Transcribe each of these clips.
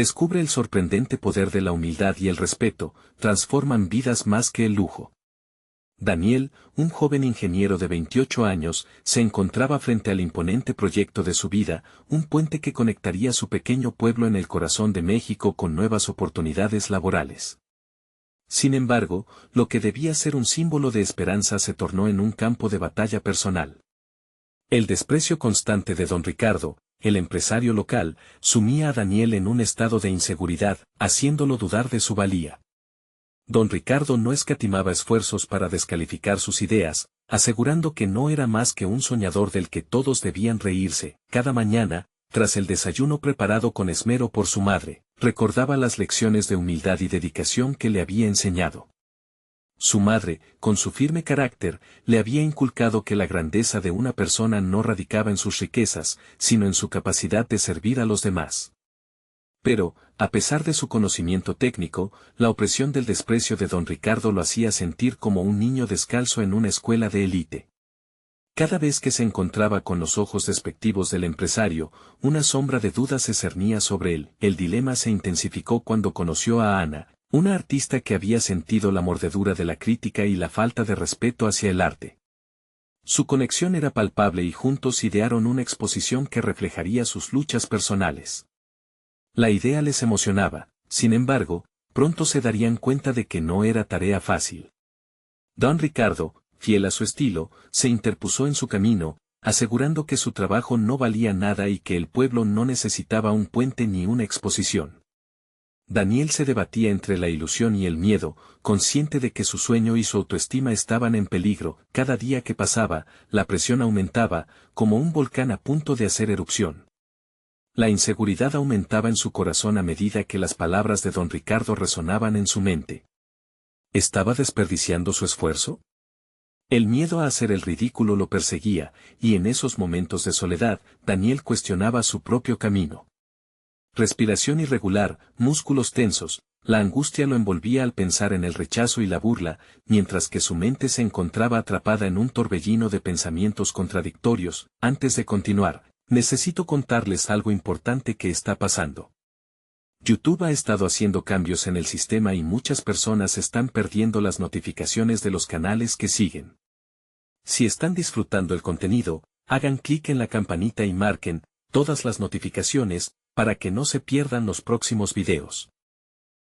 Descubre el sorprendente poder de la humildad y el respeto, transforman vidas más que el lujo. Daniel, un joven ingeniero de 28 años, se encontraba frente al imponente proyecto de su vida, un puente que conectaría su pequeño pueblo en el corazón de México con nuevas oportunidades laborales. Sin embargo, lo que debía ser un símbolo de esperanza se tornó en un campo de batalla personal. El desprecio constante de don Ricardo, el empresario local, sumía a Daniel en un estado de inseguridad, haciéndolo dudar de su valía. Don Ricardo no escatimaba esfuerzos para descalificar sus ideas, asegurando que no era más que un soñador del que todos debían reírse. Cada mañana, tras el desayuno preparado con esmero por su madre, recordaba las lecciones de humildad y dedicación que le había enseñado. Su madre, con su firme carácter, le había inculcado que la grandeza de una persona no radicaba en sus riquezas, sino en su capacidad de servir a los demás. Pero, a pesar de su conocimiento técnico, la opresión del desprecio de don Ricardo lo hacía sentir como un niño descalzo en una escuela de élite. Cada vez que se encontraba con los ojos despectivos del empresario, una sombra de duda se cernía sobre él. El dilema se intensificó cuando conoció a Ana, una artista que había sentido la mordedura de la crítica y la falta de respeto hacia el arte. Su conexión era palpable y juntos idearon una exposición que reflejaría sus luchas personales. La idea les emocionaba, sin embargo, pronto se darían cuenta de que no era tarea fácil. Don Ricardo, fiel a su estilo, se interpuso en su camino, asegurando que su trabajo no valía nada y que el pueblo no necesitaba un puente ni una exposición. Daniel se debatía entre la ilusión y el miedo, consciente de que su sueño y su autoestima estaban en peligro. Cada día que pasaba, la presión aumentaba, como un volcán a punto de hacer erupción. La inseguridad aumentaba en su corazón a medida que las palabras de don Ricardo resonaban en su mente. ¿Estaba desperdiciando su esfuerzo? El miedo a hacer el ridículo lo perseguía, y en esos momentos de soledad, Daniel cuestionaba su propio camino. Respiración irregular, músculos tensos, la angustia lo envolvía al pensar en el rechazo y la burla, mientras que su mente se encontraba atrapada en un torbellino de pensamientos contradictorios. Antes de continuar, necesito contarles algo importante que está pasando. YouTube ha estado haciendo cambios en el sistema y muchas personas están perdiendo las notificaciones de los canales que siguen. Si están disfrutando el contenido, hagan clic en la campanita y marquen todas las notificaciones, para que no se pierdan los próximos videos.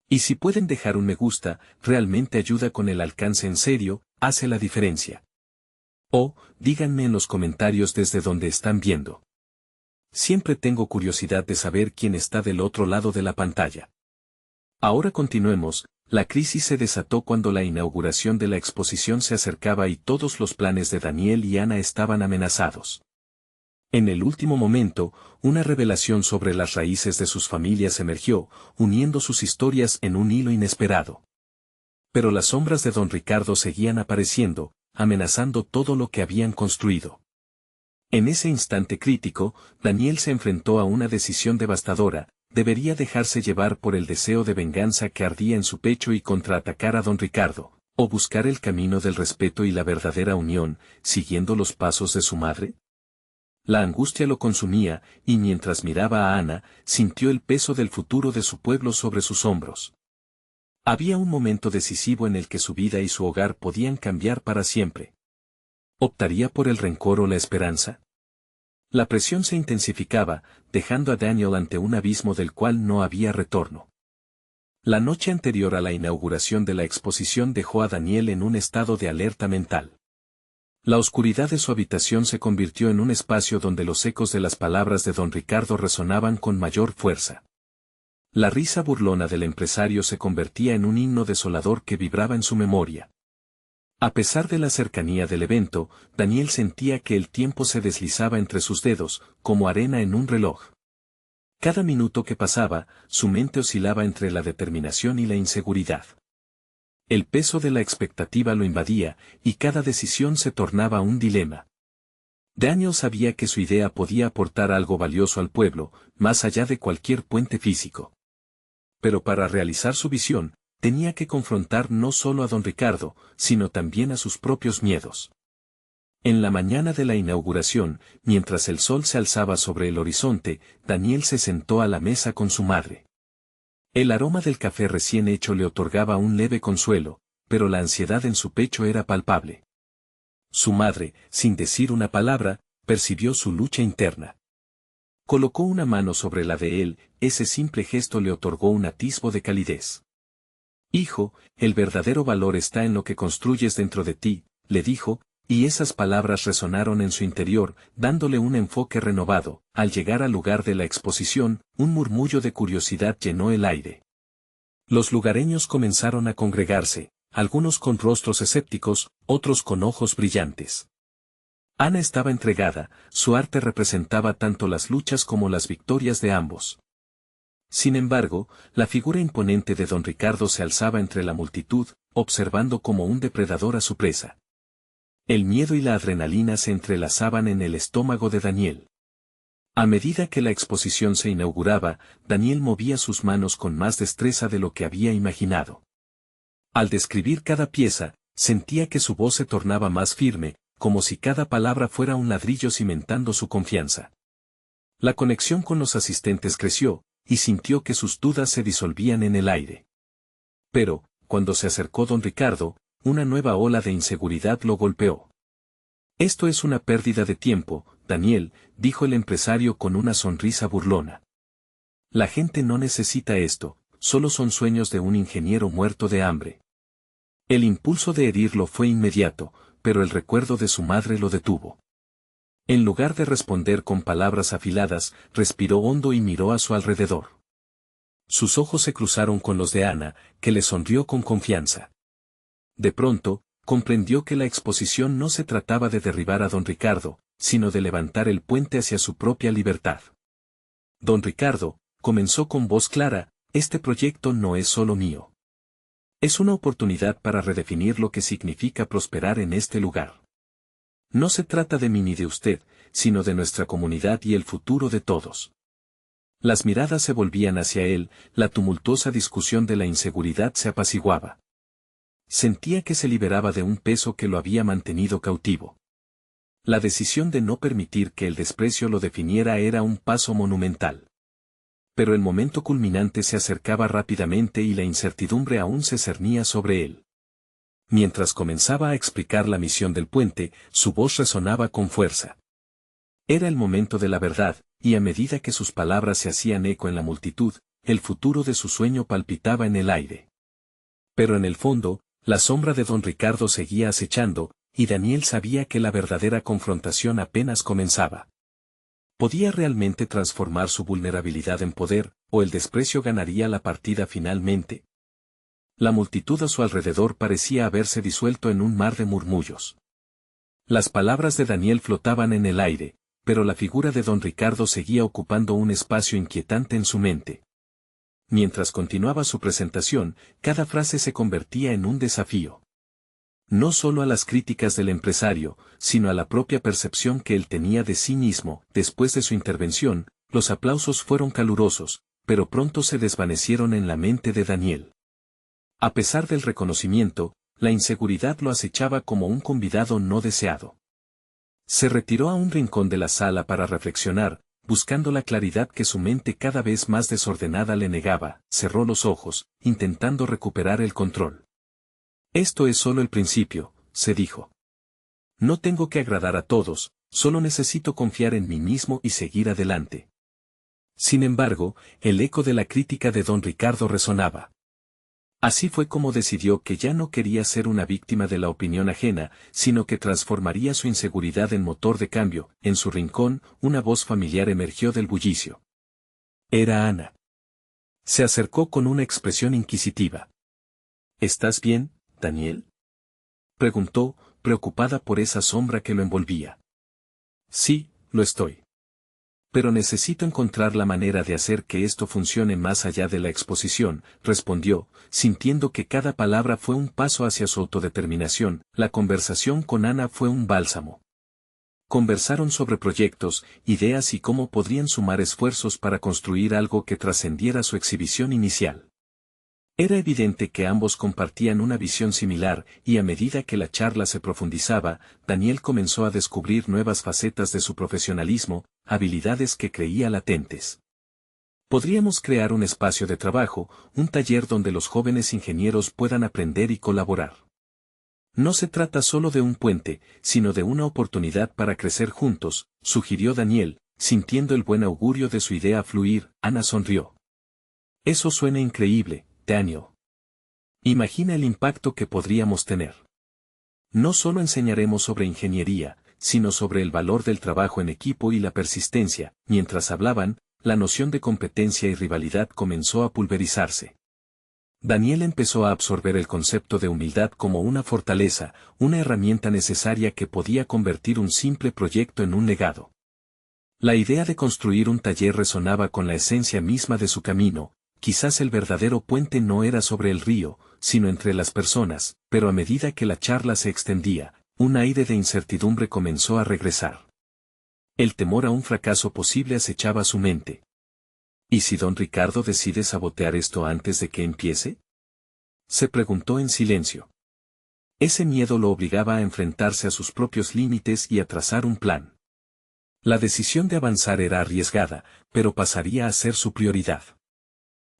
Y si pueden dejar un me gusta, realmente ayuda con el alcance en serio, hace la diferencia. O, díganme en los comentarios desde donde están viendo. Siempre tengo curiosidad de saber quién está del otro lado de la pantalla. Ahora continuemos. La crisis se desató cuando la inauguración de la exposición se acercaba y todos los planes de Daniel y Ana estaban amenazados. En el último momento, una revelación sobre las raíces de sus familias emergió, uniendo sus historias en un hilo inesperado. Pero las sombras de don Ricardo seguían apareciendo, amenazando todo lo que habían construido. En ese instante crítico, Daniel se enfrentó a una decisión devastadora: debería dejarse llevar por el deseo de venganza que ardía en su pecho y contraatacar a don Ricardo, o buscar el camino del respeto y la verdadera unión, siguiendo los pasos de su madre. La angustia lo consumía, y mientras miraba a Ana, sintió el peso del futuro de su pueblo sobre sus hombros. Había un momento decisivo en el que su vida y su hogar podían cambiar para siempre. ¿Optaría por el rencor o la esperanza? La presión se intensificaba, dejando a Daniel ante un abismo del cual no había retorno. La noche anterior a la inauguración de la exposición dejó a Daniel en un estado de alerta mental. La oscuridad de su habitación se convirtió en un espacio donde los ecos de las palabras de don Ricardo resonaban con mayor fuerza. La risa burlona del empresario se convertía en un himno desolador que vibraba en su memoria. A pesar de la cercanía del evento, Daniel sentía que el tiempo se deslizaba entre sus dedos, como arena en un reloj. Cada minuto que pasaba, su mente oscilaba entre la determinación y la inseguridad. El peso de la expectativa lo invadía, y cada decisión se tornaba un dilema. Daniel sabía que su idea podía aportar algo valioso al pueblo, más allá de cualquier puente físico. Pero para realizar su visión, tenía que confrontar no solo a don Ricardo, sino también a sus propios miedos. En la mañana de la inauguración, mientras el sol se alzaba sobre el horizonte, Daniel se sentó a la mesa con su madre. El aroma del café recién hecho le otorgaba un leve consuelo, pero la ansiedad en su pecho era palpable. Su madre, sin decir una palabra, percibió su lucha interna. Colocó una mano sobre la de él, ese simple gesto le otorgó un atisbo de calidez. Hijo, el verdadero valor está en lo que construyes dentro de ti, le dijo, y esas palabras resonaron en su interior, dándole un enfoque renovado. Al llegar al lugar de la exposición, un murmullo de curiosidad llenó el aire. Los lugareños comenzaron a congregarse, algunos con rostros escépticos, otros con ojos brillantes. Ana estaba entregada, su arte representaba tanto las luchas como las victorias de ambos. Sin embargo, la figura imponente de don Ricardo se alzaba entre la multitud, observando como un depredador a su presa. El miedo y la adrenalina se entrelazaban en el estómago de Daniel. A medida que la exposición se inauguraba, Daniel movía sus manos con más destreza de lo que había imaginado. Al describir cada pieza, sentía que su voz se tornaba más firme, como si cada palabra fuera un ladrillo cimentando su confianza. La conexión con los asistentes creció, y sintió que sus dudas se disolvían en el aire. Pero, cuando se acercó don Ricardo, una nueva ola de inseguridad lo golpeó. Esto es una pérdida de tiempo, Daniel, dijo el empresario con una sonrisa burlona. La gente no necesita esto, solo son sueños de un ingeniero muerto de hambre. El impulso de herirlo fue inmediato, pero el recuerdo de su madre lo detuvo. En lugar de responder con palabras afiladas, respiró hondo y miró a su alrededor. Sus ojos se cruzaron con los de Ana, que le sonrió con confianza. De pronto, comprendió que la exposición no se trataba de derribar a don Ricardo, sino de levantar el puente hacia su propia libertad. Don Ricardo, comenzó con voz clara, este proyecto no es solo mío. Es una oportunidad para redefinir lo que significa prosperar en este lugar. No se trata de mí ni de usted, sino de nuestra comunidad y el futuro de todos. Las miradas se volvían hacia él, la tumultuosa discusión de la inseguridad se apaciguaba. Sentía que se liberaba de un peso que lo había mantenido cautivo. La decisión de no permitir que el desprecio lo definiera era un paso monumental. Pero el momento culminante se acercaba rápidamente y la incertidumbre aún se cernía sobre él. Mientras comenzaba a explicar la misión del puente, su voz resonaba con fuerza. Era el momento de la verdad, y a medida que sus palabras se hacían eco en la multitud, el futuro de su sueño palpitaba en el aire. Pero en el fondo, la sombra de don Ricardo seguía acechando, y Daniel sabía que la verdadera confrontación apenas comenzaba. ¿Podía realmente transformar su vulnerabilidad en poder, o el desprecio ganaría la partida finalmente? La multitud a su alrededor parecía haberse disuelto en un mar de murmullos. Las palabras de Daniel flotaban en el aire, pero la figura de don Ricardo seguía ocupando un espacio inquietante en su mente. Mientras continuaba su presentación, cada frase se convertía en un desafío. No solo a las críticas del empresario, sino a la propia percepción que él tenía de sí mismo. Después de su intervención, los aplausos fueron calurosos, pero pronto se desvanecieron en la mente de Daniel. A pesar del reconocimiento, la inseguridad lo acechaba como un convidado no deseado. Se retiró a un rincón de la sala para reflexionar, buscando la claridad que su mente cada vez más desordenada le negaba. Cerró los ojos, intentando recuperar el control. Esto es solo el principio, se dijo. No tengo que agradar a todos, solo necesito confiar en mí mismo y seguir adelante. Sin embargo, el eco de la crítica de don Ricardo resonaba. Así fue como decidió que ya no quería ser una víctima de la opinión ajena, sino que transformaría su inseguridad en motor de cambio. En su rincón, una voz familiar emergió del bullicio. Era Ana. Se acercó con una expresión inquisitiva. ¿Estás bien, Daniel? Preguntó, preocupada por esa sombra que lo envolvía. Sí, lo estoy. Pero necesito encontrar la manera de hacer que esto funcione más allá de la exposición, respondió, sintiendo que cada palabra fue un paso hacia su autodeterminación. La conversación con Ana fue un bálsamo. Conversaron sobre proyectos, ideas y cómo podrían sumar esfuerzos para construir algo que trascendiera su exhibición inicial. Era evidente que ambos compartían una visión similar, y a medida que la charla se profundizaba, Daniel comenzó a descubrir nuevas facetas de su profesionalismo, habilidades que creía latentes. Podríamos crear un espacio de trabajo, un taller donde los jóvenes ingenieros puedan aprender y colaborar. No se trata solo de un puente, sino de una oportunidad para crecer juntos, sugirió Daniel, sintiendo el buen augurio de su idea fluir. Ana sonrió. Eso suena increíble, Daniel. Imagina el impacto que podríamos tener. No solo enseñaremos sobre ingeniería, sino sobre el valor del trabajo en equipo y la persistencia. Mientras hablaban, la noción de competencia y rivalidad comenzó a pulverizarse. Daniel empezó a absorber el concepto de humildad como una fortaleza, una herramienta necesaria que podía convertir un simple proyecto en un legado. La idea de construir un taller resonaba con la esencia misma de su camino. Quizás el verdadero puente no era sobre el río, sino entre las personas, pero a medida que la charla se extendía, un aire de incertidumbre comenzó a regresar. El temor a un fracaso posible acechaba su mente. ¿Y si don Ricardo decide sabotear esto antes de que empiece? Se preguntó en silencio. Ese miedo lo obligaba a enfrentarse a sus propios límites y a trazar un plan. La decisión de avanzar era arriesgada, pero pasaría a ser su prioridad.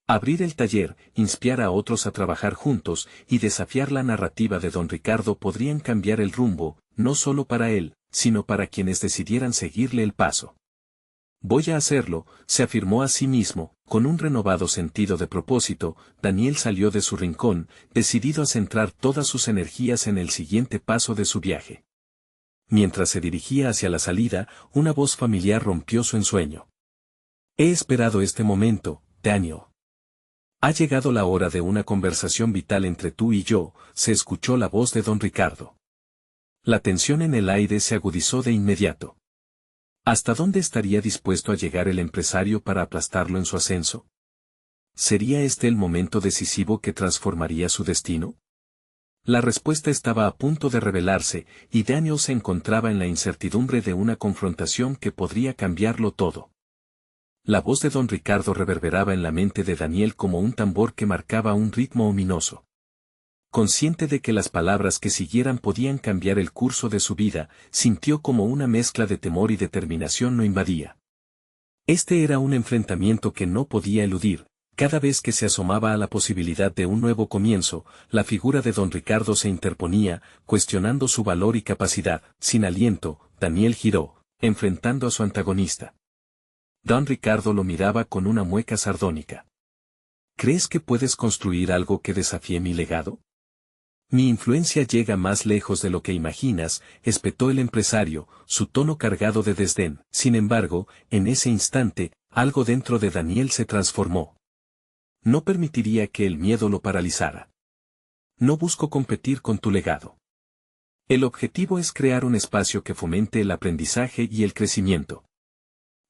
Abrir el taller, inspirar a otros a trabajar juntos y desafiar la narrativa de don Ricardo podrían cambiar el rumbo, no solo para él, sino para quienes decidieran seguirle el paso. Voy a hacerlo, se afirmó a sí mismo, con un renovado sentido de propósito. Daniel salió de su rincón, decidido a centrar todas sus energías en el siguiente paso de su viaje. Mientras se dirigía hacia la salida, una voz familiar rompió su ensueño. He esperado este momento, Daniel. Ha llegado la hora de una conversación vital entre tú y yo, se escuchó la voz de don Ricardo. La tensión en el aire se agudizó de inmediato. ¿Hasta dónde estaría dispuesto a llegar el empresario para aplastarlo en su ascenso? ¿Sería este el momento decisivo que transformaría su destino? La respuesta estaba a punto de revelarse, y Daniel se encontraba en la incertidumbre de una confrontación que podría cambiarlo todo. La voz de don Ricardo reverberaba en la mente de Daniel como un tambor que marcaba un ritmo ominoso. Consciente de que las palabras que siguieran podían cambiar el curso de su vida, sintió como una mezcla de temor y determinación lo invadía. Este era un enfrentamiento que no podía eludir. Cada vez que se asomaba a la posibilidad de un nuevo comienzo, la figura de don Ricardo se interponía, cuestionando su valor y capacidad. Sin aliento, Daniel giró, enfrentando a su antagonista. Don Ricardo lo miraba con una mueca sardónica. ¿Crees que puedes construir algo que desafíe mi legado? Mi influencia llega más lejos de lo que imaginas, espetó el empresario, su tono cargado de desdén. Sin embargo, en ese instante, algo dentro de Daniel se transformó. No permitiría que el miedo lo paralizara. No busco competir con tu legado. El objetivo es crear un espacio que fomente el aprendizaje y el crecimiento.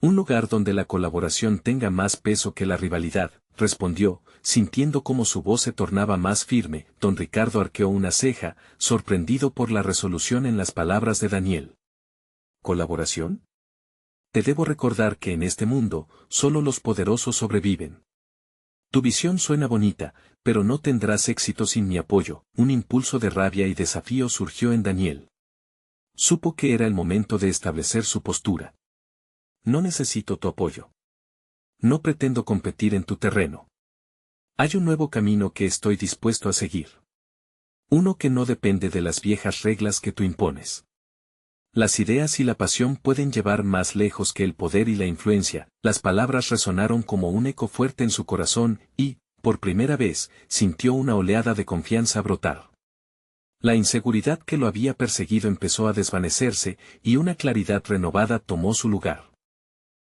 Un lugar donde la colaboración tenga más peso que la rivalidad, respondió, sintiendo cómo su voz se tornaba más firme. Don Ricardo arqueó una ceja, sorprendido por la resolución en las palabras de Daniel. ¿Colaboración? Te debo recordar que en este mundo, solo los poderosos sobreviven. Tu visión suena bonita, pero no tendrás éxito sin mi apoyo. Un impulso de rabia y desafío surgió en Daniel. Supo que era el momento de establecer su postura. No necesito tu apoyo. No pretendo competir en tu terreno. Hay un nuevo camino que estoy dispuesto a seguir. Uno que no depende de las viejas reglas que tú impones. Las ideas y la pasión pueden llevar más lejos que el poder y la influencia. Las palabras resonaron como un eco fuerte en su corazón y, por primera vez, sintió una oleada de confianza brotar. La inseguridad que lo había perseguido empezó a desvanecerse y una claridad renovada tomó su lugar.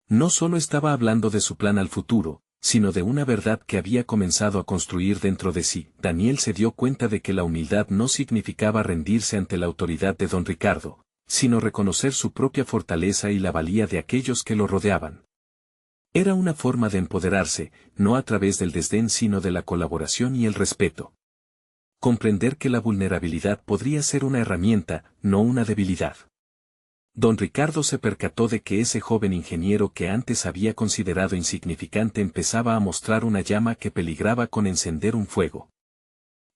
No solo estaba hablando de su plan al futuro, sino de una verdad que había comenzado a construir dentro de sí. Daniel se dio cuenta de que la humildad no significaba rendirse ante la autoridad de don Ricardo, sino reconocer su propia fortaleza y la valía de aquellos que lo rodeaban. Era una forma de empoderarse, no a través del desdén sino de la colaboración y el respeto. Comprender que la vulnerabilidad podría ser una herramienta, no una debilidad. Don Ricardo se percató de que ese joven ingeniero que antes había considerado insignificante empezaba a mostrar una llama que peligraba con encender un fuego.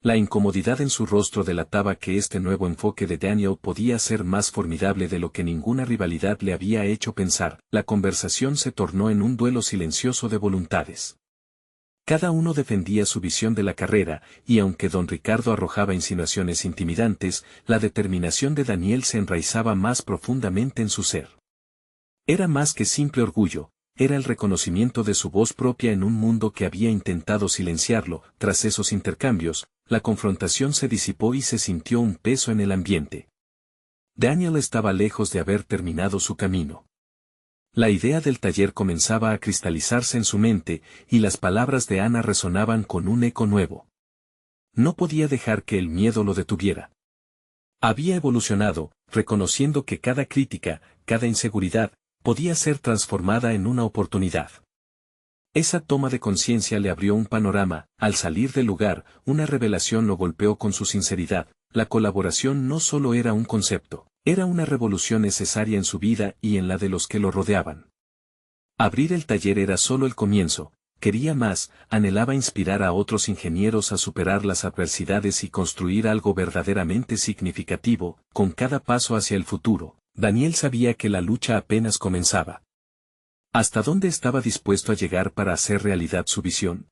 La incomodidad en su rostro delataba que este nuevo enfoque de Daniel podía ser más formidable de lo que ninguna rivalidad le había hecho pensar. La conversación se tornó en un duelo silencioso de voluntades. Cada uno defendía su visión de la carrera, y aunque don Ricardo arrojaba insinuaciones intimidantes, la determinación de Daniel se enraizaba más profundamente en su ser. Era más que simple orgullo, era el reconocimiento de su voz propia en un mundo que había intentado silenciarlo. Tras esos intercambios, la confrontación se disipó y se sintió un peso en el ambiente. Daniel estaba lejos de haber terminado su camino. La idea del taller comenzaba a cristalizarse en su mente, y las palabras de Ana resonaban con un eco nuevo. No podía dejar que el miedo lo detuviera. Había evolucionado, reconociendo que cada crítica, cada inseguridad, podía ser transformada en una oportunidad. Esa toma de conciencia le abrió un panorama. Al salir del lugar, una revelación lo golpeó con su sinceridad. La colaboración no solo era un concepto, era una revolución necesaria en su vida y en la de los que lo rodeaban. Abrir el taller era solo el comienzo, quería más, anhelaba inspirar a otros ingenieros a superar las adversidades y construir algo verdaderamente significativo. Con cada paso hacia el futuro, Daniel sabía que la lucha apenas comenzaba. ¿Hasta dónde estaba dispuesto a llegar para hacer realidad su visión?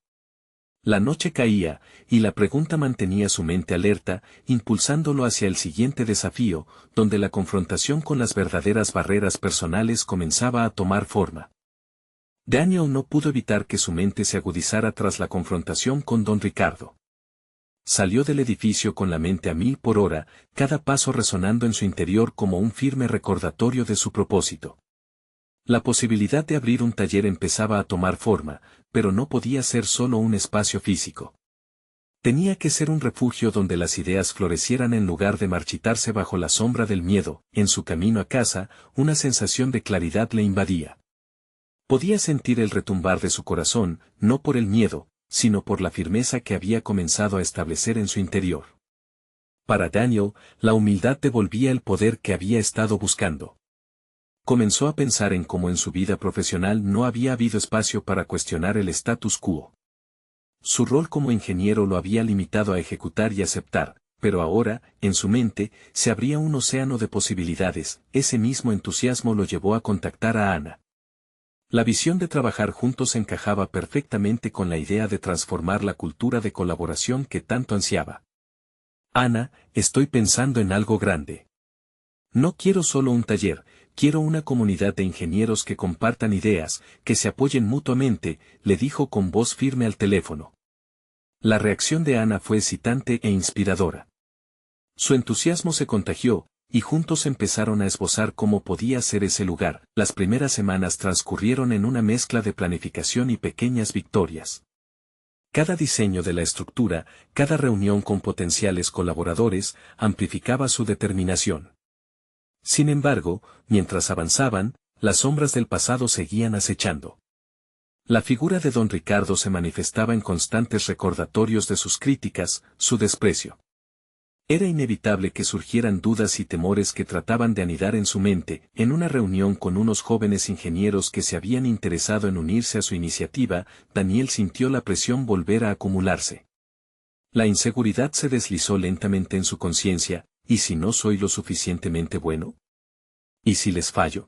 La noche caía, y la pregunta mantenía su mente alerta, impulsándolo hacia el siguiente desafío, donde la confrontación con las verdaderas barreras personales comenzaba a tomar forma. Daniel no pudo evitar que su mente se agudizara tras la confrontación con don Ricardo. Salió del edificio con la mente a 1000 por hora, cada paso resonando en su interior como un firme recordatorio de su propósito. La posibilidad de abrir un taller empezaba a tomar forma, pero no podía ser solo un espacio físico. Tenía que ser un refugio donde las ideas florecieran en lugar de marchitarse bajo la sombra del miedo. En su camino a casa, una sensación de claridad le invadía. Podía sentir el retumbar de su corazón, no por el miedo, sino por la firmeza que había comenzado a establecer en su interior. Para Daniel, la humildad devolvía el poder que había estado buscando. Comenzó a pensar en cómo en su vida profesional no había habido espacio para cuestionar el status quo. Su rol como ingeniero lo había limitado a ejecutar y aceptar, pero ahora, en su mente, se abría un océano de posibilidades. Ese mismo entusiasmo lo llevó a contactar a Ana. La visión de trabajar juntos encajaba perfectamente con la idea de transformar la cultura de colaboración que tanto ansiaba. Ana, estoy pensando en algo grande. No quiero solo un taller, quiero una comunidad de ingenieros que compartan ideas, que se apoyen mutuamente, le dijo con voz firme al teléfono. La reacción de Ana fue excitante e inspiradora. Su entusiasmo se contagió, y juntos empezaron a esbozar cómo podía ser ese lugar. Las primeras semanas transcurrieron en una mezcla de planificación y pequeñas victorias. Cada diseño de la estructura, cada reunión con potenciales colaboradores, amplificaba su determinación. Sin embargo, mientras avanzaban, las sombras del pasado seguían acechando. La figura de don Ricardo se manifestaba en constantes recordatorios de sus críticas, su desprecio. Era inevitable que surgieran dudas y temores que trataban de anidar en su mente. En una reunión con unos jóvenes ingenieros que se habían interesado en unirse a su iniciativa, Daniel sintió la presión volver a acumularse. La inseguridad se deslizó lentamente en su conciencia. ¿Y si no soy lo suficientemente bueno? ¿Y si les fallo?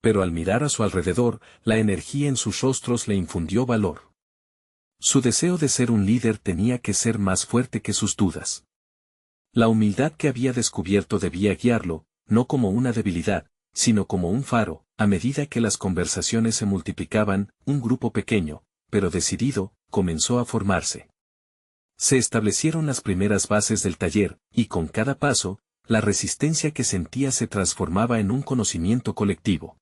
Pero al mirar a su alrededor, la energía en sus rostros le infundió valor. Su deseo de ser un líder tenía que ser más fuerte que sus dudas. La humildad que había descubierto debía guiarlo, no como una debilidad, sino como un faro. A medida que las conversaciones se multiplicaban, un grupo pequeño, pero decidido, comenzó a formarse. Se establecieron las primeras bases del taller, y con cada paso, la resistencia que sentía se transformaba en un conocimiento colectivo.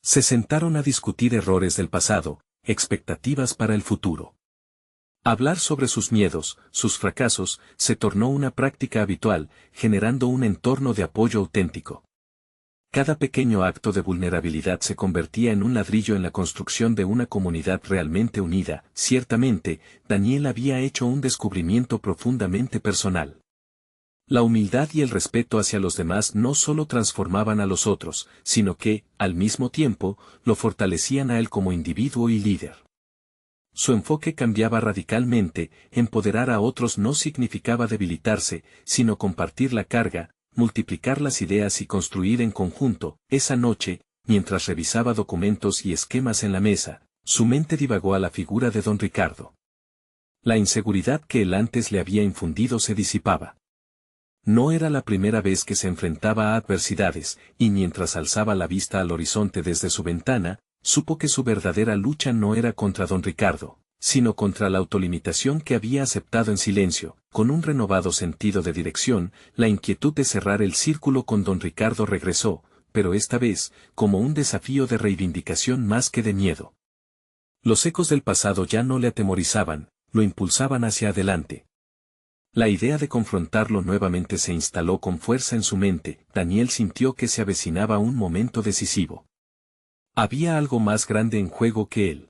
Se sentaron a discutir errores del pasado, expectativas para el futuro. Hablar sobre sus miedos, sus fracasos, se tornó una práctica habitual, generando un entorno de apoyo auténtico. Cada pequeño acto de vulnerabilidad se convertía en un ladrillo en la construcción de una comunidad realmente unida. Ciertamente, Daniel había hecho un descubrimiento profundamente personal. La humildad y el respeto hacia los demás no solo transformaban a los otros, sino que, al mismo tiempo, lo fortalecían a él como individuo y líder. Su enfoque cambiaba radicalmente, empoderar a otros no significaba debilitarse, sino compartir la carga, multiplicar las ideas y construir en conjunto. Esa noche, mientras revisaba documentos y esquemas en la mesa, su mente divagó a la figura de don Ricardo. La inseguridad que él antes le había infundido se disipaba. No era la primera vez que se enfrentaba a adversidades, y mientras alzaba la vista al horizonte desde su ventana, supo que su verdadera lucha no era contra don Ricardo, sino contra la autolimitación que había aceptado en silencio. Con un renovado sentido de dirección, la inquietud de cerrar el círculo con don Ricardo regresó, pero esta vez, como un desafío de reivindicación más que de miedo. Los ecos del pasado ya no le atemorizaban, lo impulsaban hacia adelante. La idea de confrontarlo nuevamente se instaló con fuerza en su mente. Daniel sintió que se avecinaba un momento decisivo. Había algo más grande en juego que él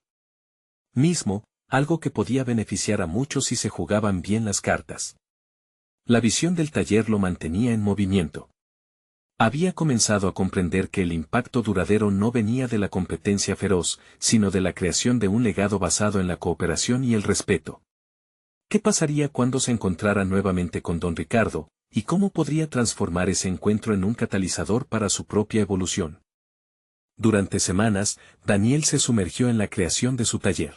mismo, algo que podía beneficiar a muchos si se jugaban bien las cartas. La visión del taller lo mantenía en movimiento. Había comenzado a comprender que el impacto duradero no venía de la competencia feroz, sino de la creación de un legado basado en la cooperación y el respeto. ¿Qué pasaría cuando se encontrara nuevamente con don Ricardo, y cómo podría transformar ese encuentro en un catalizador para su propia evolución? Durante semanas, Daniel se sumergió en la creación de su taller.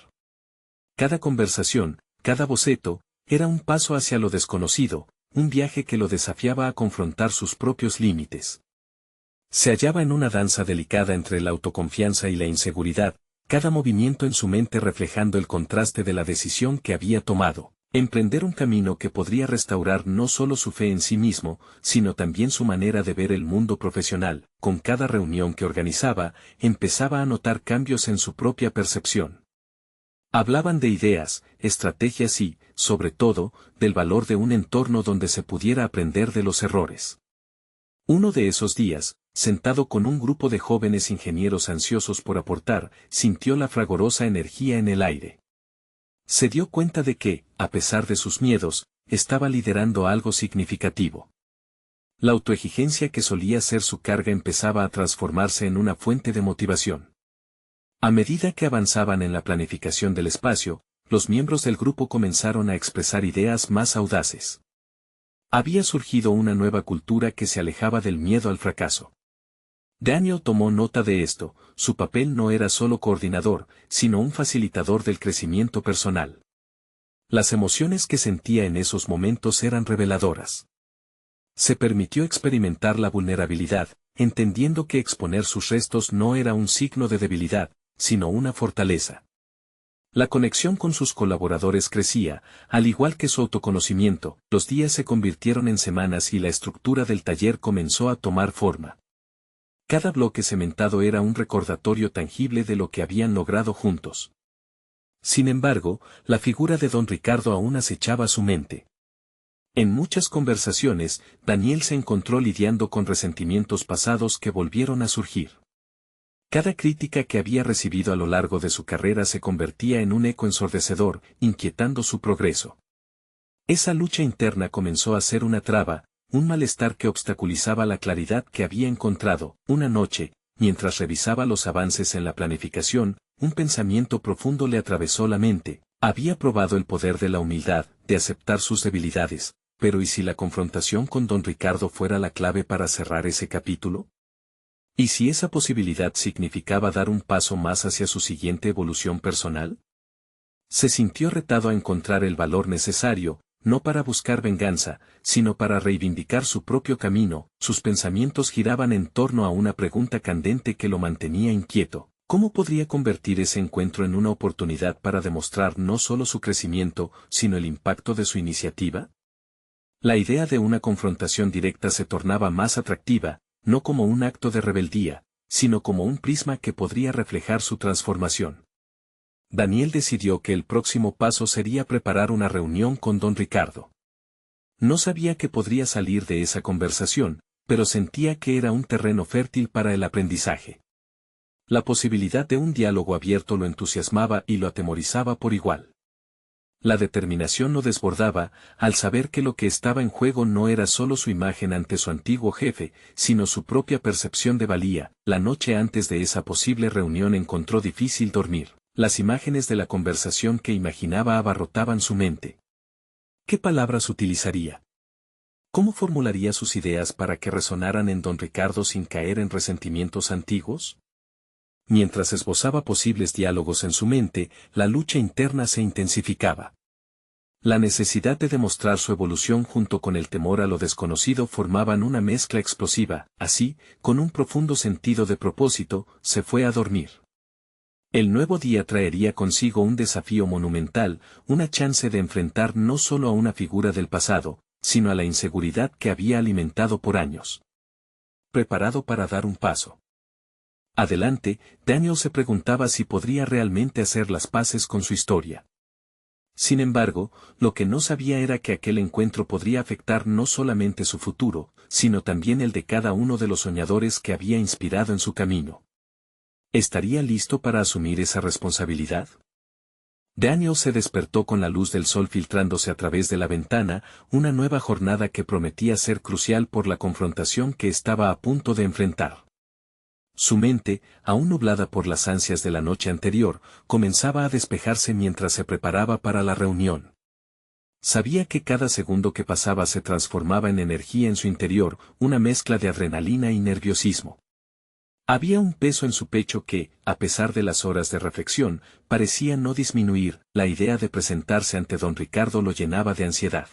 Cada conversación, cada boceto, era un paso hacia lo desconocido, un viaje que lo desafiaba a confrontar sus propios límites. Se hallaba en una danza delicada entre la autoconfianza y la inseguridad, cada movimiento en su mente reflejando el contraste de la decisión que había tomado. Emprender un camino que podría restaurar no solo su fe en sí mismo, sino también su manera de ver el mundo profesional. Con cada reunión que organizaba, empezaba a notar cambios en su propia percepción. Hablaban de ideas, estrategias y, sobre todo, del valor de un entorno donde se pudiera aprender de los errores. Uno de esos días, sentado con un grupo de jóvenes ingenieros ansiosos por aportar, sintió la fragorosa energía en el aire. Se dio cuenta de que, a pesar de sus miedos, estaba liderando algo significativo. La autoexigencia que solía ser su carga empezaba a transformarse en una fuente de motivación. A medida que avanzaban en la planificación del espacio, los miembros del grupo comenzaron a expresar ideas más audaces. Había surgido una nueva cultura que se alejaba del miedo al fracaso. Daniel tomó nota de esto. Su papel no era solo coordinador, sino un facilitador del crecimiento personal. Las emociones que sentía en esos momentos eran reveladoras. Se permitió experimentar la vulnerabilidad, entendiendo que exponer sus restos no era un signo de debilidad, sino una fortaleza. La conexión con sus colaboradores crecía, al igual que su autoconocimiento. Los días se convirtieron en semanas y la estructura del taller comenzó a tomar forma. Cada bloque cementado era un recordatorio tangible de lo que habían logrado juntos. Sin embargo, la figura de don Ricardo aún acechaba su mente. En muchas conversaciones, Daniel se encontró lidiando con resentimientos pasados que volvieron a surgir. Cada crítica que había recibido a lo largo de su carrera se convertía en un eco ensordecedor, inquietando su progreso. Esa lucha interna comenzó a ser una traba, un malestar que obstaculizaba la claridad que había encontrado. Una noche, mientras revisaba los avances en la planificación, un pensamiento profundo le atravesó la mente. Había probado el poder de la humildad, de aceptar sus debilidades, pero ¿y si la confrontación con don Ricardo fuera la clave para cerrar ese capítulo? ¿Y si esa posibilidad significaba dar un paso más hacia su siguiente evolución personal? Se sintió retado a encontrar el valor necesario, no para buscar venganza, sino para reivindicar su propio camino. Sus pensamientos giraban en torno a una pregunta candente que lo mantenía inquieto. ¿Cómo podría convertir ese encuentro en una oportunidad para demostrar no solo su crecimiento, sino el impacto de su iniciativa? La idea de una confrontación directa se tornaba más atractiva, no como un acto de rebeldía, sino como un prisma que podría reflejar su transformación. Daniel decidió que el próximo paso sería preparar una reunión con don Ricardo. No sabía qué podría salir de esa conversación, pero sentía que era un terreno fértil para el aprendizaje. La posibilidad de un diálogo abierto lo entusiasmaba y lo atemorizaba por igual. La determinación lo desbordaba, al saber que lo que estaba en juego no era solo su imagen ante su antiguo jefe, sino su propia percepción de valía. La noche antes de esa posible reunión encontró difícil dormir. Las imágenes de la conversación que imaginaba abarrotaban su mente. ¿Qué palabras utilizaría? ¿Cómo formularía sus ideas para que resonaran en don Ricardo sin caer en resentimientos antiguos? Mientras esbozaba posibles diálogos en su mente, la lucha interna se intensificaba. La necesidad de demostrar su evolución junto con el temor a lo desconocido formaban una mezcla explosiva. Así, con un profundo sentido de propósito, se fue a dormir. El nuevo día traería consigo un desafío monumental, una chance de enfrentar no solo a una figura del pasado, sino a la inseguridad que había alimentado por años. Preparado para dar un paso adelante, Daniel se preguntaba si podría realmente hacer las paces con su historia. Sin embargo, lo que no sabía era que aquel encuentro podría afectar no solamente su futuro, sino también el de cada uno de los soñadores que había inspirado en su camino. ¿Estaría listo para asumir esa responsabilidad? Daniel se despertó con la luz del sol filtrándose a través de la ventana, una nueva jornada que prometía ser crucial por la confrontación que estaba a punto de enfrentar. Su mente, aún nublada por las ansias de la noche anterior, comenzaba a despejarse mientras se preparaba para la reunión. Sabía que cada segundo que pasaba se transformaba en energía en su interior, una mezcla de adrenalina y nerviosismo. Había un peso en su pecho que, a pesar de las horas de reflexión, parecía no disminuir. La idea de presentarse ante don Ricardo lo llenaba de ansiedad.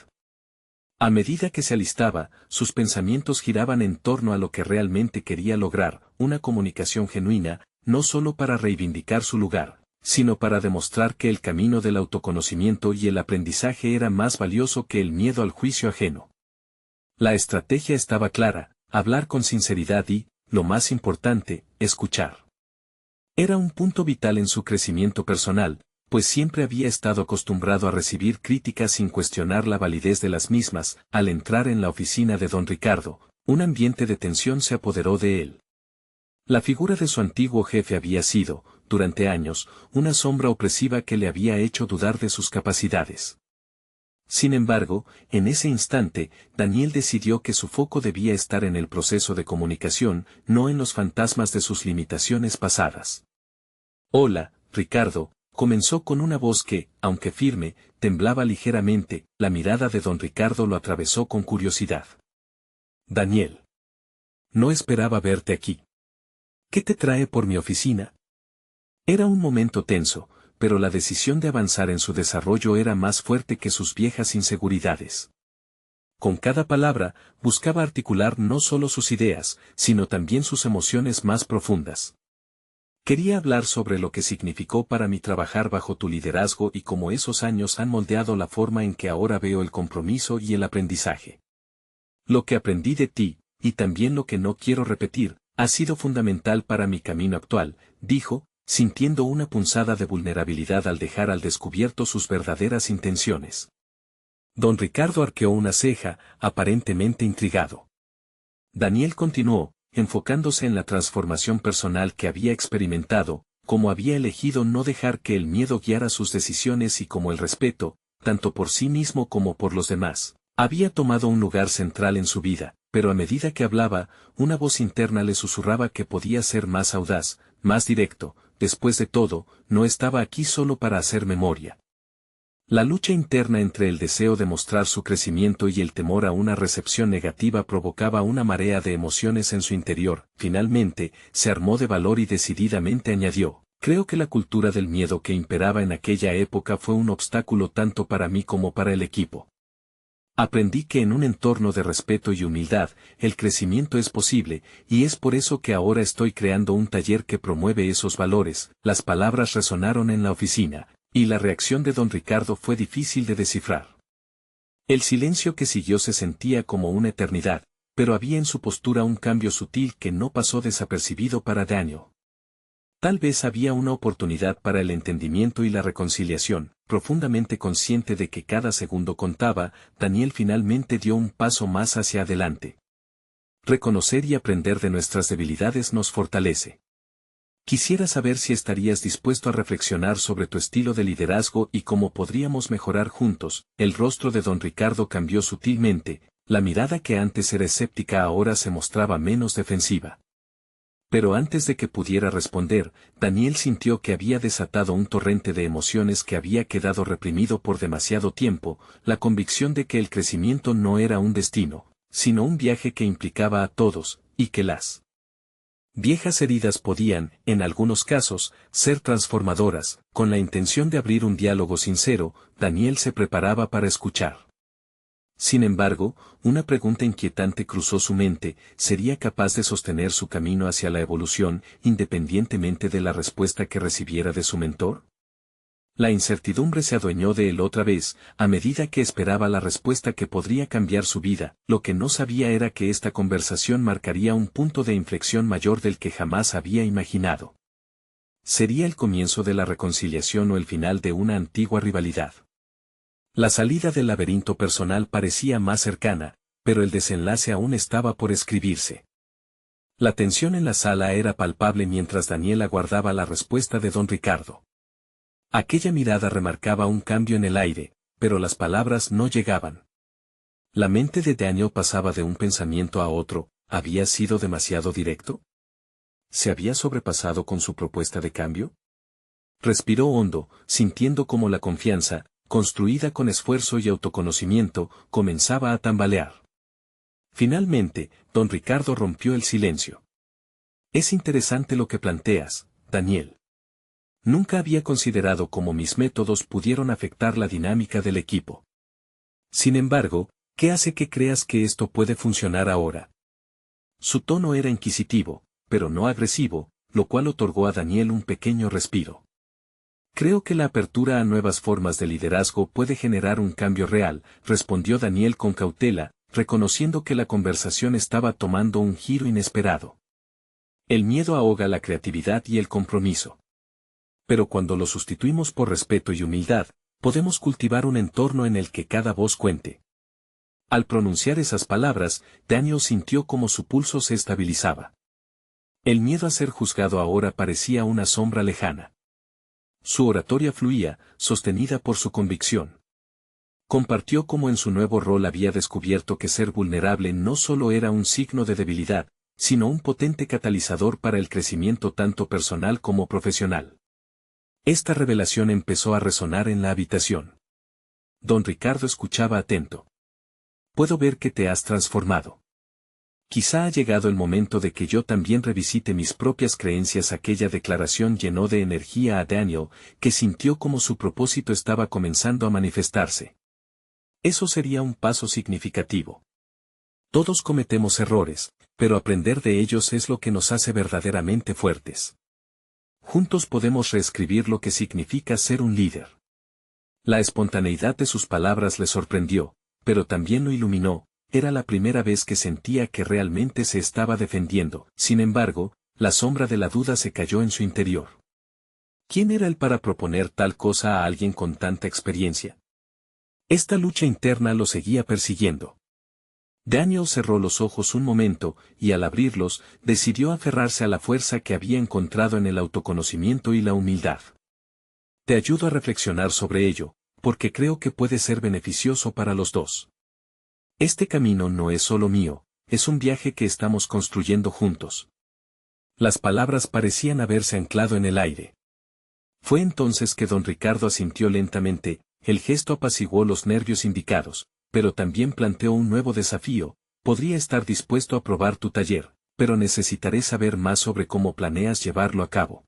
A medida que se alistaba, sus pensamientos giraban en torno a lo que realmente quería lograr, una comunicación genuina, no solo para reivindicar su lugar, sino para demostrar que el camino del autoconocimiento y el aprendizaje era más valioso que el miedo al juicio ajeno. La estrategia estaba clara: hablar con sinceridad y, lo más importante, escuchar. Era un punto vital en su crecimiento personal, pues siempre había estado acostumbrado a recibir críticas sin cuestionar la validez de las mismas. Al entrar en la oficina de don Ricardo, un ambiente de tensión se apoderó de él. La figura de su antiguo jefe había sido, durante años, una sombra opresiva que le había hecho dudar de sus capacidades. Sin embargo, en ese instante, Daniel decidió que su foco debía estar en el proceso de comunicación, no en los fantasmas de sus limitaciones pasadas. «Hola, Ricardo», comenzó con una voz que, aunque firme, temblaba ligeramente. La mirada de don Ricardo lo atravesó con curiosidad. «Daniel. No esperaba verte aquí. ¿Qué te trae por mi oficina?» Era un momento tenso, pero la decisión de avanzar en su desarrollo era más fuerte que sus viejas inseguridades. Con cada palabra, buscaba articular no solo sus ideas, sino también sus emociones más profundas. Quería hablar sobre lo que significó para mí trabajar bajo tu liderazgo y cómo esos años han moldeado la forma en que ahora veo el compromiso y el aprendizaje. Lo que aprendí de ti, y también lo que no quiero repetir, ha sido fundamental para mi camino actual, dijo, sintiendo una punzada de vulnerabilidad al dejar al descubierto sus verdaderas intenciones. Don Ricardo arqueó una ceja, aparentemente intrigado. Daniel continuó, enfocándose en la transformación personal que había experimentado, cómo había elegido no dejar que el miedo guiara sus decisiones y cómo el respeto, tanto por sí mismo como por los demás, había tomado un lugar central en su vida. Pero a medida que hablaba, una voz interna le susurraba que podía ser más audaz, más directo. Después de todo, no estaba aquí solo para hacer memoria. La lucha interna entre el deseo de mostrar su crecimiento y el temor a una recepción negativa provocaba una marea de emociones en su interior. Finalmente, se armó de valor y decididamente añadió: creo que la cultura del miedo que imperaba en aquella época fue un obstáculo tanto para mí como para el equipo. Aprendí que en un entorno de respeto y humildad, el crecimiento es posible, y es por eso que ahora estoy creando un taller que promueve esos valores. Las palabras resonaron en la oficina, y la reacción de don Ricardo fue difícil de descifrar. El silencio que siguió se sentía como una eternidad, pero había en su postura un cambio sutil que no pasó desapercibido para Daniel. Tal vez había una oportunidad para el entendimiento y la reconciliación. Profundamente consciente de que cada segundo contaba, Daniel finalmente dio un paso más hacia adelante. Reconocer y aprender de nuestras debilidades nos fortalece. Quisiera saber si estarías dispuesto a reflexionar sobre tu estilo de liderazgo y cómo podríamos mejorar juntos. El rostro de don Ricardo cambió sutilmente, la mirada que antes era escéptica ahora se mostraba menos defensiva. Pero antes de que pudiera responder, Daniel sintió que había desatado un torrente de emociones que había quedado reprimido por demasiado tiempo, la convicción de que el crecimiento no era un destino, sino un viaje que implicaba a todos, y que las viejas heridas podían, en algunos casos, ser transformadoras. Con la intención de abrir un diálogo sincero, Daniel se preparaba para escuchar. Sin embargo, una pregunta inquietante cruzó su mente: ¿sería capaz de sostener su camino hacia la evolución, independientemente de la respuesta que recibiera de su mentor? La incertidumbre se adueñó de él otra vez, a medida que esperaba la respuesta que podría cambiar su vida. Lo que no sabía era que esta conversación marcaría un punto de inflexión mayor del que jamás había imaginado. Sería el comienzo de la reconciliación o el final de una antigua rivalidad. La salida del laberinto personal parecía más cercana, pero el desenlace aún estaba por escribirse. La tensión en la sala era palpable mientras Daniel aguardaba la respuesta de don Ricardo. Aquella mirada remarcaba un cambio en el aire, pero las palabras no llegaban. La mente de Daniel pasaba de un pensamiento a otro. ¿Había sido demasiado directo? ¿Se había sobrepasado con su propuesta de cambio? Respiró hondo, sintiendo cómo la confianza, construida con esfuerzo y autoconocimiento, comenzaba a tambalear. Finalmente, don Ricardo rompió el silencio. Es interesante lo que planteas, Daniel. Nunca había considerado cómo mis métodos pudieron afectar la dinámica del equipo. Sin embargo, ¿qué hace que creas que esto puede funcionar ahora? Su tono era inquisitivo, pero no agresivo, lo cual otorgó a Daniel un pequeño respiro. Creo que la apertura a nuevas formas de liderazgo puede generar un cambio real, respondió Daniel con cautela, reconociendo que la conversación estaba tomando un giro inesperado. El miedo ahoga la creatividad y el compromiso. Pero cuando lo sustituimos por respeto y humildad, podemos cultivar un entorno en el que cada voz cuente. Al pronunciar esas palabras, Daniel sintió como su pulso se estabilizaba. El miedo a ser juzgado ahora parecía una sombra lejana. Su oratoria fluía, sostenida por su convicción. Compartió cómo en su nuevo rol había descubierto que ser vulnerable no solo era un signo de debilidad, sino un potente catalizador para el crecimiento tanto personal como profesional. Esta revelación empezó a resonar en la habitación. Don Ricardo escuchaba atento. Puedo ver que te has transformado. Quizá ha llegado el momento de que yo también revisite mis propias creencias. Aquella declaración llenó de energía a Daniel, que sintió como su propósito estaba comenzando a manifestarse. Eso sería un paso significativo. Todos cometemos errores, pero aprender de ellos es lo que nos hace verdaderamente fuertes. Juntos podemos reescribir lo que significa ser un líder. La espontaneidad de sus palabras le sorprendió, pero también lo iluminó. Era la primera vez que sentía que realmente se estaba defendiendo. Sin embargo, la sombra de la duda se cayó en su interior. ¿Quién era él para proponer tal cosa a alguien con tanta experiencia? Esta lucha interna lo seguía persiguiendo. Daniel cerró los ojos un momento, y al abrirlos, decidió aferrarse a la fuerza que había encontrado en el autoconocimiento y la humildad. Te ayudo a reflexionar sobre ello, porque creo que puede ser beneficioso para los dos. Este camino no es solo mío, es un viaje que estamos construyendo juntos. Las palabras parecían haberse anclado en el aire. Fue entonces que don Ricardo asintió lentamente. El gesto apaciguó los nervios indicados, pero también planteó un nuevo desafío. Podría estar dispuesto a probar tu taller, pero necesitaré saber más sobre cómo planeas llevarlo a cabo.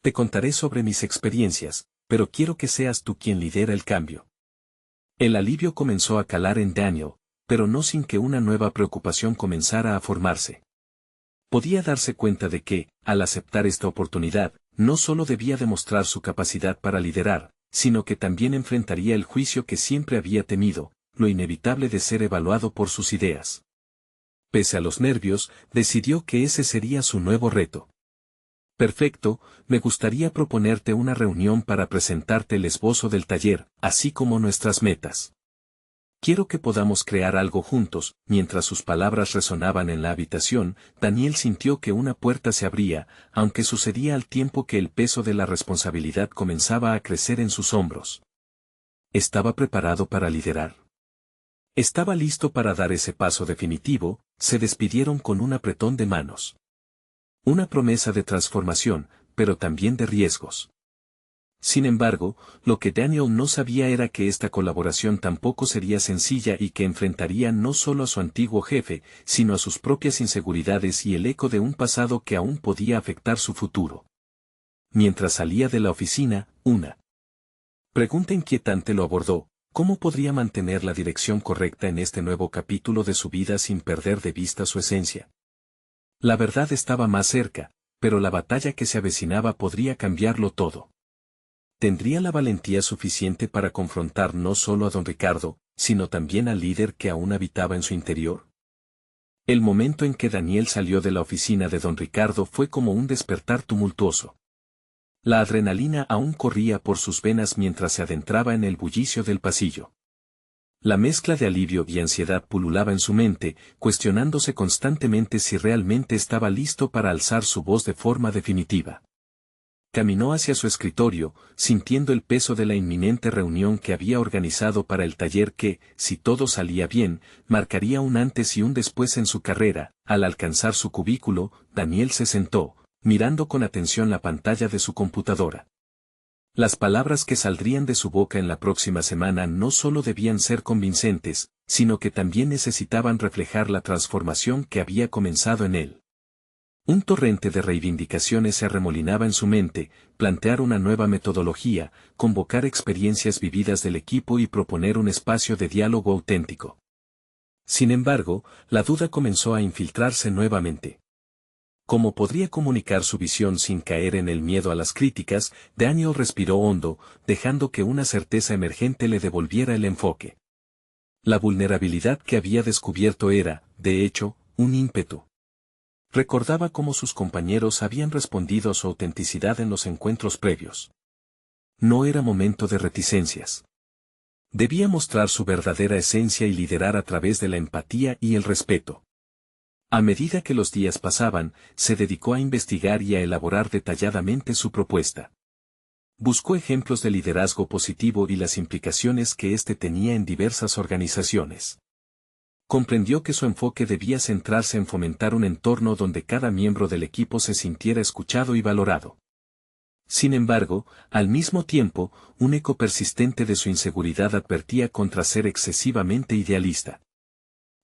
Te contaré sobre mis experiencias, pero quiero que seas tú quien lidera el cambio. El alivio comenzó a calar en Daniel, pero no sin que una nueva preocupación comenzara a formarse. Podía darse cuenta de que, al aceptar esta oportunidad, no solo debía demostrar su capacidad para liderar, sino que también enfrentaría el juicio que siempre había temido, lo inevitable de ser evaluado por sus ideas. Pese a los nervios, decidió que ese sería su nuevo reto. Perfecto, me gustaría proponerte una reunión para presentarte el esbozo del taller, así como nuestras metas. Quiero que podamos crear algo juntos. Mientras sus palabras resonaban en la habitación, Daniel sintió que una puerta se abría, aunque sucedía al tiempo que el peso de la responsabilidad comenzaba a crecer en sus hombros. ¿Estaba preparado para liderar? ¿Estaba listo para dar ese paso definitivo? Se despidieron con un apretón de manos. Una promesa de transformación, pero también de riesgos. Sin embargo, lo que Daniel no sabía era que esta colaboración tampoco sería sencilla y que enfrentaría no solo a su antiguo jefe, sino a sus propias inseguridades y el eco de un pasado que aún podía afectar su futuro. Mientras salía de la oficina, una pregunta inquietante lo abordó: ¿cómo podría mantener la dirección correcta en este nuevo capítulo de su vida sin perder de vista su esencia? La verdad estaba más cerca, pero la batalla que se avecinaba podría cambiarlo todo. ¿Tendría la valentía suficiente para confrontar no solo a don Ricardo, sino también al líder que aún habitaba en su interior? El momento en que Daniel salió de la oficina de don Ricardo fue como un despertar tumultuoso. La adrenalina aún corría por sus venas mientras se adentraba en el bullicio del pasillo. La mezcla de alivio y ansiedad pululaba en su mente, cuestionándose constantemente si realmente estaba listo para alzar su voz de forma definitiva. Caminó hacia su escritorio, sintiendo el peso de la inminente reunión que había organizado para el taller que, si todo salía bien, marcaría un antes y un después en su carrera. Al alcanzar su cubículo, Daniel se sentó, mirando con atención la pantalla de su computadora. Las palabras que saldrían de su boca en la próxima semana no solo debían ser convincentes, sino que también necesitaban reflejar la transformación que había comenzado en él. Un torrente de reivindicaciones se arremolinaba en su mente: plantear una nueva metodología, convocar experiencias vividas del equipo y proponer un espacio de diálogo auténtico. Sin embargo, la duda comenzó a infiltrarse nuevamente. ¿Cómo podría comunicar su visión sin caer en el miedo a las críticas? Daniel respiró hondo, dejando que una certeza emergente le devolviera el enfoque. La vulnerabilidad que había descubierto era, de hecho, un ímpetu. Recordaba cómo sus compañeros habían respondido a su autenticidad en los encuentros previos. No era momento de reticencias. Debía mostrar su verdadera esencia y liderar a través de la empatía y el respeto. A medida que los días pasaban, se dedicó a investigar y a elaborar detalladamente su propuesta. Buscó ejemplos de liderazgo positivo y las implicaciones que éste tenía en diversas organizaciones. Comprendió que su enfoque debía centrarse en fomentar un entorno donde cada miembro del equipo se sintiera escuchado y valorado. Sin embargo, al mismo tiempo, un eco persistente de su inseguridad advertía contra ser excesivamente idealista.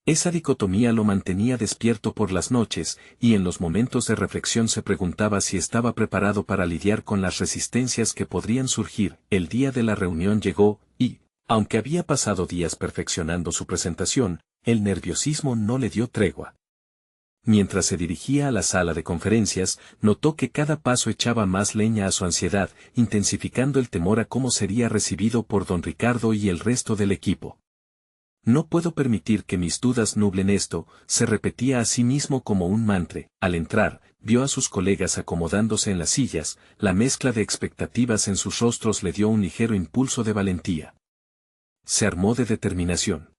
Esa dicotomía lo mantenía despierto por las noches, y en los momentos de reflexión se preguntaba si estaba preparado para lidiar con las resistencias que podrían surgir. El día de la reunión llegó, y, aunque había pasado días perfeccionando su presentación, el nerviosismo no le dio tregua. Mientras se dirigía a la sala de conferencias, notó que cada paso echaba más leña a su ansiedad, intensificando el temor a cómo sería recibido por don Ricardo y el resto del equipo. No puedo permitir que mis dudas nublen esto, se repetía a sí mismo como un mantra. Al entrar, vio a sus colegas acomodándose en las sillas, la mezcla de expectativas en sus rostros le dio un ligero impulso de valentía. Se armó de determinación.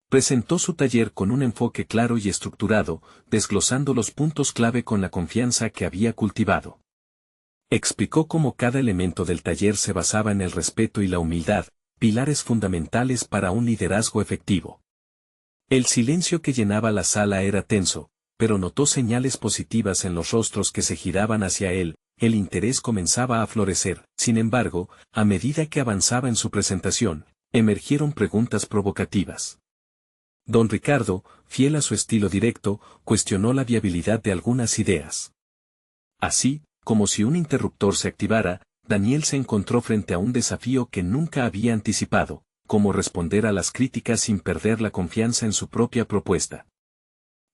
Presentó su taller con un enfoque claro y estructurado, desglosando los puntos clave con la confianza que había cultivado. Explicó cómo cada elemento del taller se basaba en el respeto y la humildad, pilares fundamentales para un liderazgo efectivo. El silencio que llenaba la sala era tenso, pero notó señales positivas en los rostros que se giraban hacia él. El interés comenzaba a florecer. Sin embargo, a medida que avanzaba en su presentación, emergieron preguntas provocativas. Don Ricardo, fiel a su estilo directo, cuestionó la viabilidad de algunas ideas. Así, como si un interruptor se activara, Daniel se encontró frente a un desafío que nunca había anticipado: cómo responder a las críticas sin perder la confianza en su propia propuesta.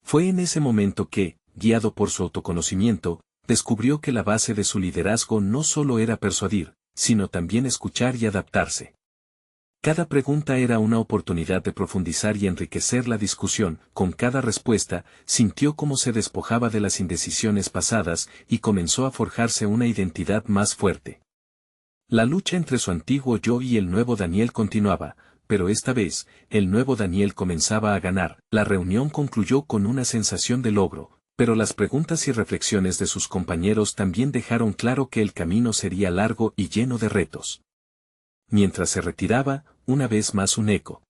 Fue en ese momento que, guiado por su autoconocimiento, descubrió que la base de su liderazgo no solo era persuadir, sino también escuchar y adaptarse. Cada pregunta era una oportunidad de profundizar y enriquecer la discusión. Con cada respuesta, sintió cómo se despojaba de las indecisiones pasadas y comenzó a forjarse una identidad más fuerte. La lucha entre su antiguo yo y el nuevo Daniel continuaba, pero esta vez, el nuevo Daniel comenzaba a ganar. La reunión concluyó con una sensación de logro, pero las preguntas y reflexiones de sus compañeros también dejaron claro que el camino sería largo y lleno de retos. Mientras se retiraba, una vez más un eco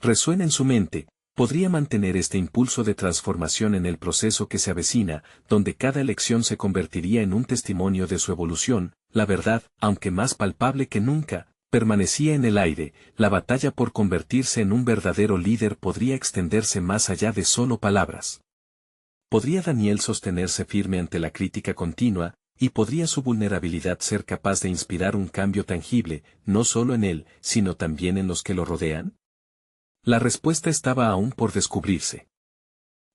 resuena en su mente: Podría mantener este impulso de transformación en el proceso que se avecina, donde cada elección se convertiría en un testimonio de su evolución. La verdad, aunque más palpable que nunca, permanecía en el aire. La batalla por convertirse en un verdadero líder podría extenderse más allá de solo palabras. ¿Podría Daniel sostenerse firme ante la crítica continua, y podría su vulnerabilidad ser capaz de inspirar un cambio tangible, no solo en él, sino también en los que lo rodean? La respuesta estaba aún por descubrirse.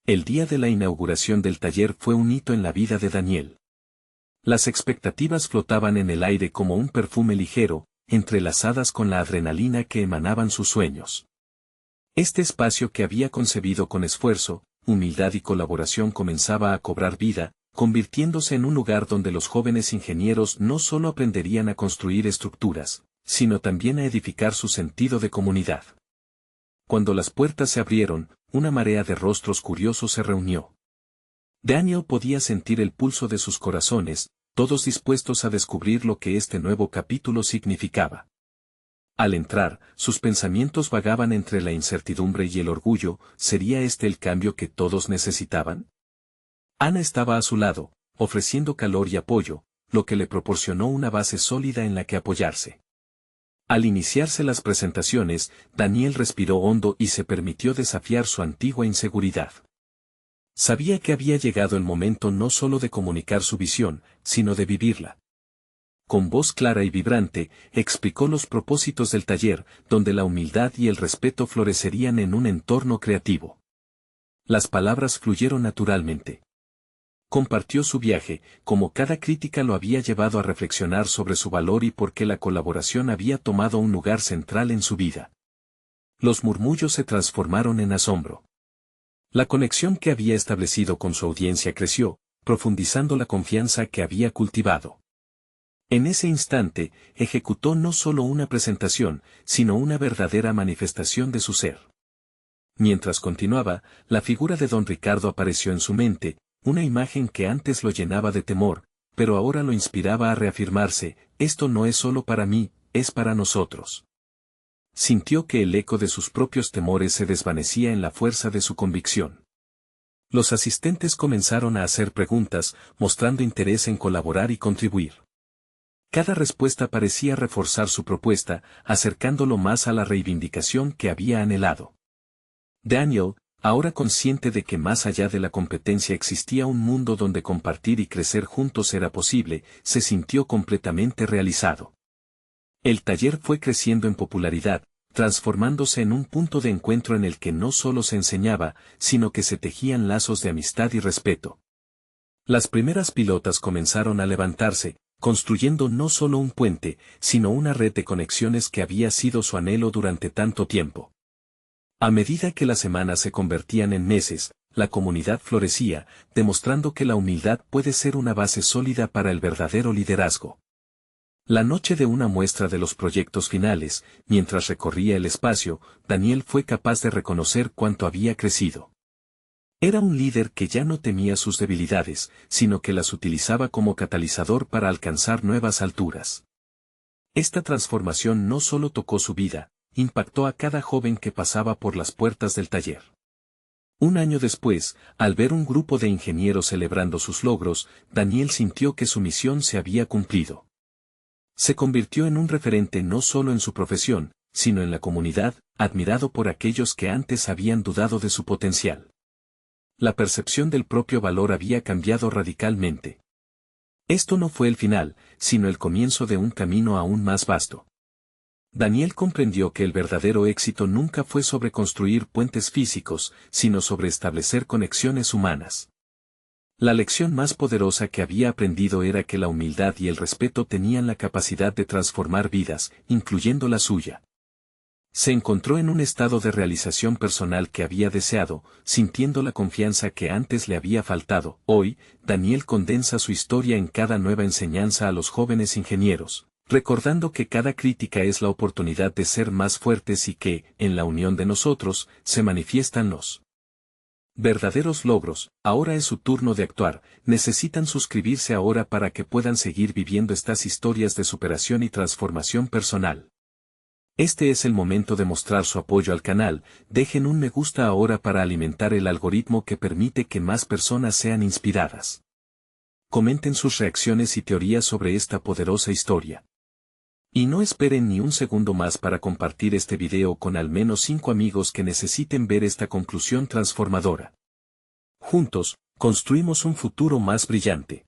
El día de la inauguración del taller fue un hito en la vida de Daniel. Las expectativas flotaban en el aire como un perfume ligero, entrelazadas con la adrenalina que emanaban sus sueños. Este espacio que había concebido con esfuerzo, humildad y colaboración comenzaba a cobrar vida, convirtiéndose en un lugar donde los jóvenes ingenieros no solo aprenderían a construir estructuras, sino también a edificar su sentido de comunidad. Cuando las puertas se abrieron, una marea de rostros curiosos se reunió. Daniel podía sentir el pulso de sus corazones, todos dispuestos a descubrir lo que este nuevo capítulo significaba. Al entrar, sus pensamientos vagaban entre la incertidumbre y el orgullo. ¿Sería este el cambio que todos necesitaban? Ana estaba a su lado, ofreciendo calor y apoyo, lo que le proporcionó una base sólida en la que apoyarse. Al iniciarse las presentaciones, Daniel respiró hondo y se permitió desafiar su antigua inseguridad. Sabía que había llegado el momento no solo de comunicar su visión, sino de vivirla. Con voz clara y vibrante, explicó los propósitos del taller, donde la humildad y el respeto florecerían en un entorno creativo. Las palabras fluyeron naturalmente. Compartió su viaje, como cada crítica lo había llevado a reflexionar sobre su valor y por qué la colaboración había tomado un lugar central en su vida. Los murmullos se transformaron en asombro. La conexión que había establecido con su audiencia creció, profundizando la confianza que había cultivado. En ese instante, ejecutó no solo una presentación, sino una verdadera manifestación de su ser. Mientras continuaba, la figura de don Ricardo apareció en su mente, una imagen que antes lo llenaba de temor, pero ahora lo inspiraba a reafirmarse: esto no es solo para mí, es para nosotros. Sintió que el eco de sus propios temores se desvanecía en la fuerza de su convicción. Los asistentes comenzaron a hacer preguntas, mostrando interés en colaborar y contribuir. Cada respuesta parecía reforzar su propuesta, acercándolo más a la reivindicación que había anhelado. Daniel, ahora consciente de que más allá de la competencia existía un mundo donde compartir y crecer juntos era posible, se sintió completamente realizado. El taller fue creciendo en popularidad, transformándose en un punto de encuentro en el que no solo se enseñaba, sino que se tejían lazos de amistad y respeto. Las primeras pilotas comenzaron a levantarse, construyendo no solo un puente, sino una red de conexiones que había sido su anhelo durante tanto tiempo. A medida que las semanas se convertían en meses, la comunidad florecía, demostrando que la humildad puede ser una base sólida para el verdadero liderazgo. La noche de una muestra de los proyectos finales, mientras recorría el espacio, Daniel fue capaz de reconocer cuánto había crecido. Era un líder que ya no temía sus debilidades, sino que las utilizaba como catalizador para alcanzar nuevas alturas. Esta transformación no solo tocó su vida, impactó a cada joven que pasaba por las puertas del taller. Un año después, al ver un grupo de ingenieros celebrando sus logros, Daniel sintió que su misión se había cumplido. Se convirtió en un referente no solo en su profesión, sino en la comunidad, admirado por aquellos que antes habían dudado de su potencial. La percepción del propio valor había cambiado radicalmente. Esto no fue el final, sino el comienzo de un camino aún más vasto. Daniel comprendió que el verdadero éxito nunca fue sobre construir puentes físicos, sino sobre establecer conexiones humanas. La lección más poderosa que había aprendido era que la humildad y el respeto tenían la capacidad de transformar vidas, incluyendo la suya. Se encontró en un estado de realización personal que había deseado, sintiendo la confianza que antes le había faltado. Hoy, Daniel condensa su historia en cada nueva enseñanza a los jóvenes ingenieros, recordando que cada crítica es la oportunidad de ser más fuertes y que, en la unión de nosotros, se manifiestan los verdaderos logros. Ahora es su turno de actuar. Necesitan suscribirse ahora para que puedan seguir viviendo estas historias de superación y transformación personal. Este es el momento de mostrar su apoyo al canal, dejen un me gusta ahora para alimentar el algoritmo que permite que más personas sean inspiradas. Comenten sus reacciones y teorías sobre esta poderosa historia. Y no esperen ni un segundo más para compartir este video con al menos 5 amigos que necesiten ver esta conclusión transformadora. Juntos, construimos un futuro más brillante.